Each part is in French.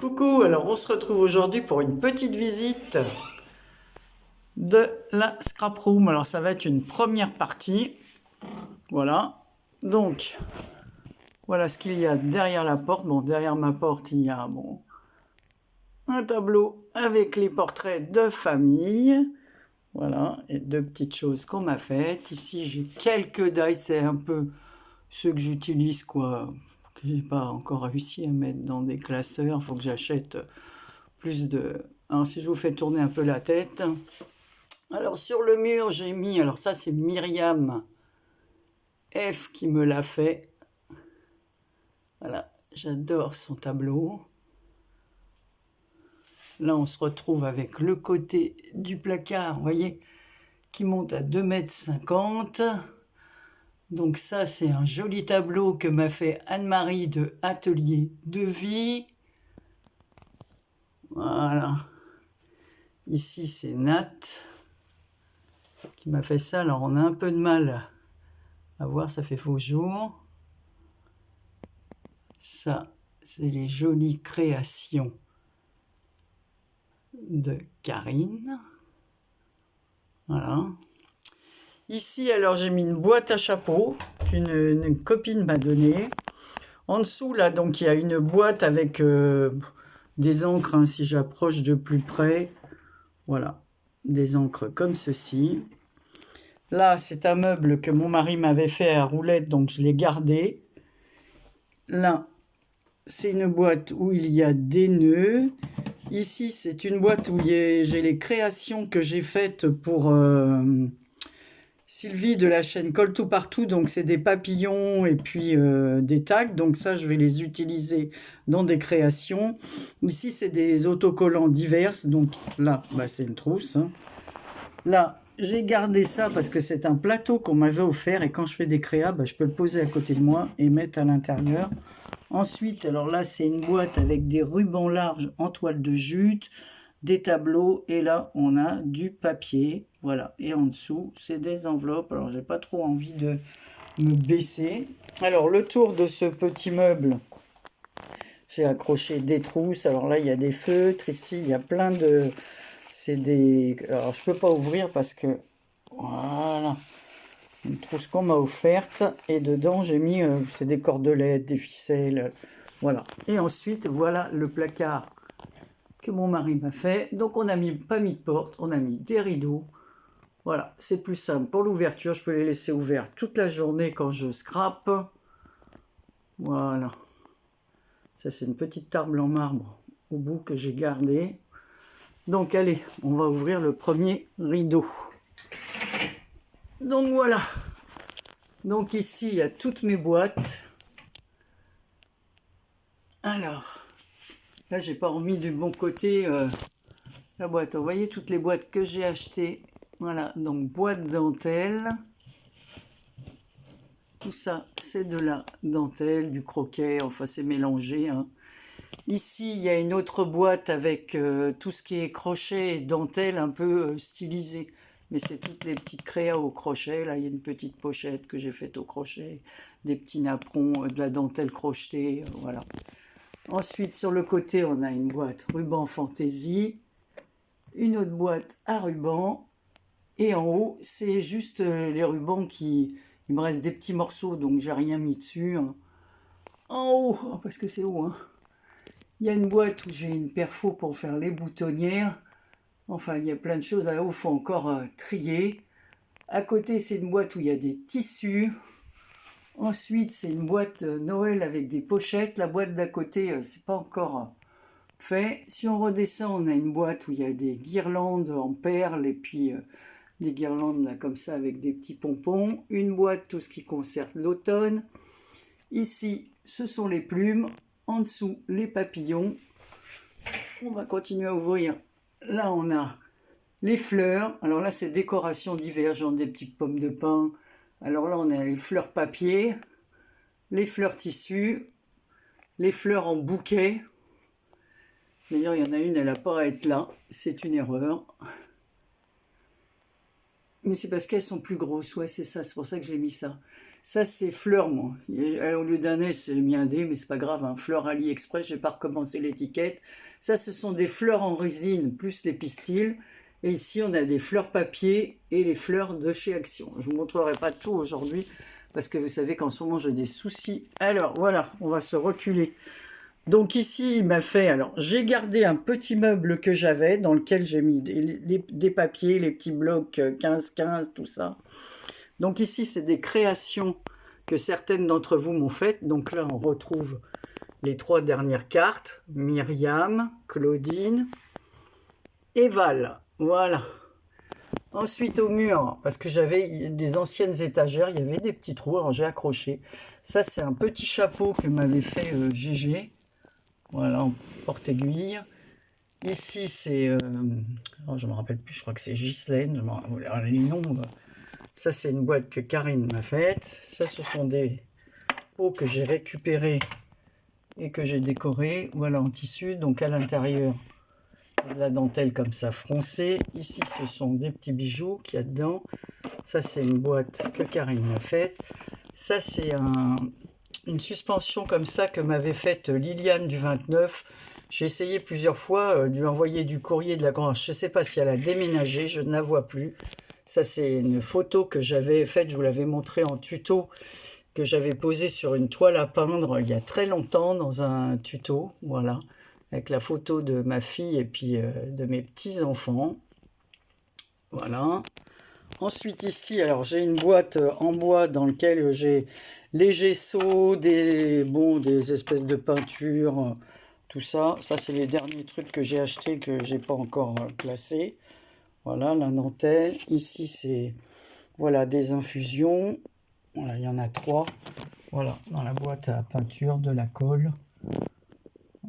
Coucou, alors on se retrouve aujourd'hui pour une petite visite de la scrap room. Alors ça va être une première partie. Voilà. Donc, voilà ce qu'il y a derrière la porte. Bon, derrière ma porte, il y a un tableau avec les portraits de famille. Voilà, et deux petites choses qu'on m'a faites. Ici, j'ai quelques die, c'est un peu ceux que j'utilise, quoi, que j'ai pas encore réussi à mettre dans des classeurs. Il faut que j'achète plus de... Alors, si je vous fais tourner un peu la tête. Alors, sur le mur, j'ai mis... Alors, ça, c'est Myriam F qui me l'a fait. Voilà, j'adore son tableau. Là, on se retrouve avec le côté du placard, vous voyez, qui monte à 2,50 m. Donc ça, c'est un joli tableau que m'a fait Anne-Marie de Atelier de Vie. Voilà. Ici, c'est Nat qui m'a fait ça. Alors, on a un peu de mal à voir, ça fait faux jour. Ça, c'est les jolies créations de Karine. Voilà. Ici, alors, j'ai mis une boîte à chapeau qu'une copine m'a donnée. En dessous, là, donc, il y a une boîte avec des encres, hein, si j'approche de plus près. Voilà, des encres comme ceci. Là, c'est un meuble que mon mari m'avait fait à roulettes, donc je l'ai gardé. Là, c'est une boîte où il y a des nœuds. Ici, c'est une boîte où j'ai les créations que j'ai faites pour Sylvie de la chaîne Colle tout partout. Donc, c'est des papillons et puis des tags. Donc, ça, je vais les utiliser dans des créations. Ici, c'est des autocollants divers. Donc, là, bah, c'est une trousse. Hein. Là, j'ai gardé ça parce que c'est un plateau qu'on m'avait offert. Et quand je fais des créas, bah, je peux le poser à côté de moi et mettre à l'intérieur. Ensuite, alors là, c'est une boîte avec des rubans larges en toile de jute, des tableaux, et là, on a du papier. Voilà, et en dessous, c'est des enveloppes. Alors, j'ai pas trop envie de me baisser. Alors, le tour de ce petit meuble, j'ai accroché des trousses. Alors là, il y a des feutres. Ici, il y a plein de... C'est des... Alors, je peux pas ouvrir parce que... Voilà. Une trousse qu'on m'a offerte et dedans j'ai mis c'est des cordelettes, des ficelles, voilà. Et ensuite voilà le placard que mon mari m'a fait. Donc on a pas mis de porte, on a mis des rideaux. Voilà, c'est plus simple pour l'ouverture. Je peux les laisser ouverts toute la journée quand je scrape. Voilà. Ça c'est une petite table en marbre au bout que j'ai gardée. Donc allez, on va ouvrir le premier rideau. Donc voilà. Donc ici, il y a toutes mes boîtes. Alors, là, j'ai pas remis du bon côté la boîte. Vous voyez toutes les boîtes que j'ai achetées. Voilà, donc boîte dentelle. Tout ça, c'est de la dentelle, du croquet, enfin c'est mélangé. Hein. Ici, il y a une autre boîte avec tout ce qui est crochet et dentelle un peu stylisé. Mais c'est toutes les petites créas au crochet. Là, il y a une petite pochette que j'ai faite au crochet, des petits napperons, de la dentelle crochetée, voilà. Ensuite, sur le côté, on a une boîte ruban fantaisie, une autre boîte à ruban, et en haut, c'est juste les rubans qui... Il me reste des petits morceaux, donc j'ai rien mis dessus. Hein. En haut, parce que c'est haut, hein. Il y a une boîte où j'ai une perfo pour faire les boutonnières. Enfin, il y a plein de choses. Là-haut, il faut encore trier. À côté, c'est une boîte où il y a des tissus. Ensuite, c'est une boîte Noël avec des pochettes. La boîte d'à côté, c'est pas encore fait. Si on redescend, on a une boîte où il y a des guirlandes en perles et puis des guirlandes là comme ça avec des petits pompons. Une boîte, tout ce qui concerne l'automne. Ici, ce sont les plumes. En dessous, les papillons. On va continuer à ouvrir. Là, on a les fleurs. Alors là, c'est décoration d'hiver, genre des petites pommes de pin. Alors là, on a les fleurs papier, les fleurs tissu, les fleurs en bouquet. D'ailleurs, il y en a une, elle n'a pas à être là. C'est une erreur. Mais c'est parce qu'elles sont plus grosses. Ouais, c'est ça. C'est pour ça que j'ai mis ça. Ça, c'est fleurs, moi. Au lieu d'un S, j'ai mis un D, mais c'est pas grave. Hein. Fleurs AliExpress, j'ai pas recommencé l'étiquette. Ça, ce sont des fleurs en résine, plus les pistils. Et ici, on a des fleurs papier et les fleurs de chez Action. Je vous montrerai pas tout aujourd'hui, parce que vous savez qu'en ce moment, j'ai des soucis. Alors, voilà, on va se reculer. Donc ici, il m'a fait... Alors, j'ai gardé un petit meuble que j'avais, dans lequel j'ai mis des papiers, les petits blocs 15-15, tout ça. Donc ici, c'est des créations que certaines d'entre vous m'ont faites. Donc là, on retrouve les 3 dernières cartes. Myriam, Claudine et Val. Voilà. Ensuite, au mur, parce que j'avais des anciennes étagères, il y avait des petits trous, alors j'ai accroché. Ça, c'est un petit chapeau que m'avait fait Gégé. Voilà, en porte-aiguille. Ici, c'est... oh, je ne me rappelle plus, je crois que c'est Ghislaine. Les noms... Ça, c'est une boîte que Karine m'a faite. Ça, ce sont des pots que j'ai récupérés et que j'ai décorés. Voilà, en tissu. Donc, à l'intérieur, de la dentelle comme ça, froncée. Ici, ce sont des petits bijoux qu'il y a dedans. Ça, c'est une boîte que Karine m'a faite. Ça, c'est une suspension comme ça que m'avait faite Liliane du 29. J'ai essayé plusieurs fois de lui envoyer du courrier de la Grande. Je ne sais pas si elle a déménagé, je ne la vois plus. Ça, c'est une photo que j'avais faite, je vous l'avais montré en tuto, que j'avais posée sur une toile à peindre il y a très longtemps dans un tuto, voilà, avec la photo de ma fille et puis de mes petits-enfants. Voilà. Ensuite, ici, alors j'ai une boîte en bois dans laquelle j'ai les gessos, des espèces de peintures, tout ça. Ça, c'est les derniers trucs que j'ai achetés que j'ai pas encore classés. Voilà, la dentelle. Ici, c'est voilà, des infusions. Voilà, il y en a 3. Voilà, dans la boîte à peinture, de la colle.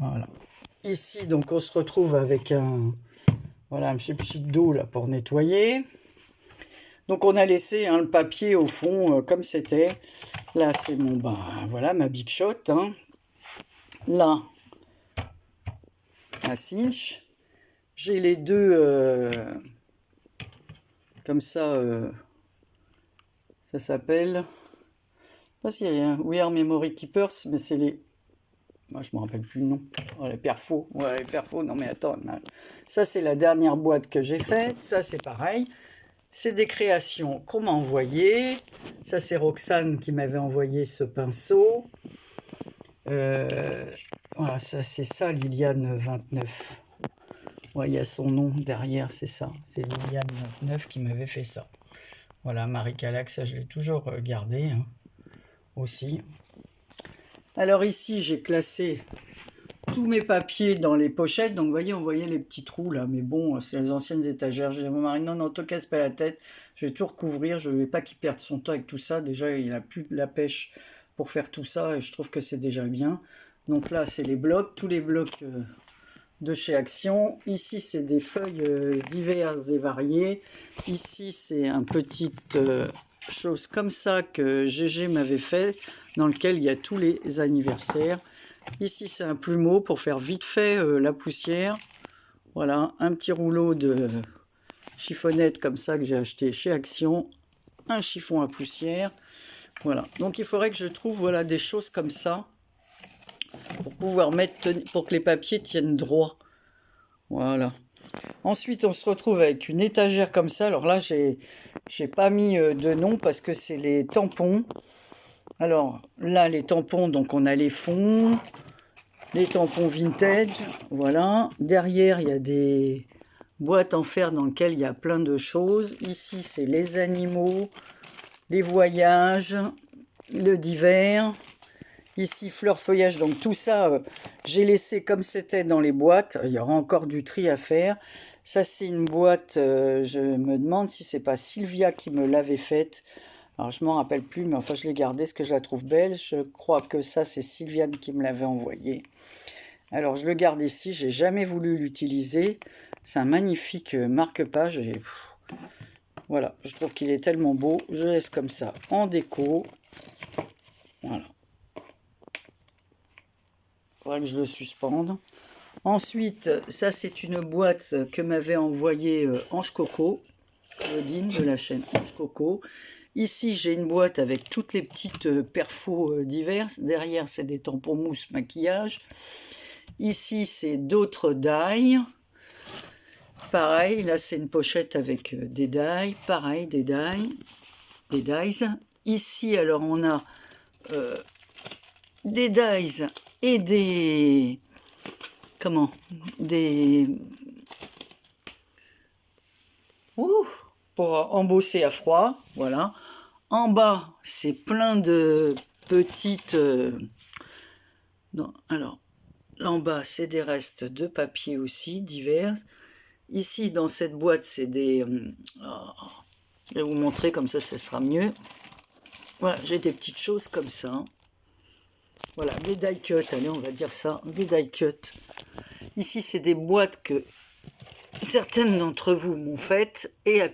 Voilà. Ici, donc, on se retrouve avec un petit pchit d'eau là pour nettoyer. Donc, on a laissé le papier au fond comme c'était. Là, c'est voilà, ma Big Shot. Hein. Là, ma cinch. J'ai les deux... comme ça, ça s'appelle, je ne sais pas s'il y a un We Are Memory Keepers, mais c'est les, moi je me rappelle plus le nom, oh, les perfos, ouais les perfos, non mais attends, ça c'est la dernière boîte que j'ai faite, ça c'est pareil, c'est des créations qu'on m'a envoyées, ça c'est Roxane qui m'avait envoyé ce pinceau, voilà, ça c'est ça Liliane 29. Ouais, il y a son nom derrière, c'est ça. C'est Liliane 29 qui m'avait fait ça. Voilà, Marie Calax, ça je l'ai toujours gardé hein, aussi. Alors ici, j'ai classé tous mes papiers dans les pochettes. Donc vous voyez, on voyait les petits trous là. Mais bon, c'est les anciennes étagères. J'ai dit à mon mari, non, te casse pas la tête. Je vais tout recouvrir. Je ne vais pas qu'il perde son temps avec tout ça. Déjà, il n'a plus de la pêche pour faire tout ça. Et je trouve que c'est déjà bien. Donc là, c'est les blocs. Tous les blocs... de chez Action. Ici, c'est des feuilles diverses et variées. Ici, c'est un petit chose comme ça que Gégé m'avait fait, dans lequel il y a tous les anniversaires. Ici, c'est un plumeau pour faire vite fait la poussière. Voilà, un petit rouleau de chiffonnette comme ça que j'ai acheté chez Action. Un chiffon à poussière. Voilà, donc il faudrait que je trouve voilà, des choses comme ça pour pouvoir pour que les papiers tiennent droit. Voilà. Ensuite, on se retrouve avec une étagère comme ça. Alors là, j'ai pas mis de nom parce que c'est les tampons. Alors là, les tampons, donc on a les fonds, les tampons vintage. Voilà. Derrière, il y a des boîtes en fer dans lesquelles il y a plein de choses. Ici, c'est les animaux, les voyages, le divers. Ici, fleurs, feuillage, donc tout ça, j'ai laissé comme c'était dans les boîtes. Il y aura encore du tri à faire. Ça, c'est une boîte, je me demande si c'est pas Sylvia qui me l'avait faite. Alors, je m'en rappelle plus, mais enfin, je l'ai gardée parce que je la trouve belle. Je crois que ça, c'est Sylviane qui me l'avait envoyé. Alors, je le garde ici. J'ai jamais voulu l'utiliser. C'est un magnifique marque-page. Voilà, je trouve qu'il est tellement beau. Je laisse comme ça en déco. Voilà. Il faudrait que je le suspende. Ensuite, ça c'est une boîte que m'avait envoyée Ange Coco, Claudine de la chaîne Ange Coco. Ici, j'ai une boîte avec toutes les petites perfos diverses. Derrière, c'est des tampons mousse maquillage. Ici, c'est d'autres die. Pareil, là, c'est une pochette avec des die. Pareil, des die. Des dies. Ici, alors, on a des dies et des... Comment? Des... pour embosser à froid, voilà. En bas, c'est plein de petites... non, alors, là en bas, c'est des restes de papier aussi, divers. Ici, dans cette boîte, c'est des... je vais vous montrer, comme ça sera mieux. Voilà, j'ai des petites choses comme ça. Voilà, des die cuts, allez, on va dire ça, des die cuts. Ici, c'est des boîtes que certaines d'entre vous m'ont faites, et à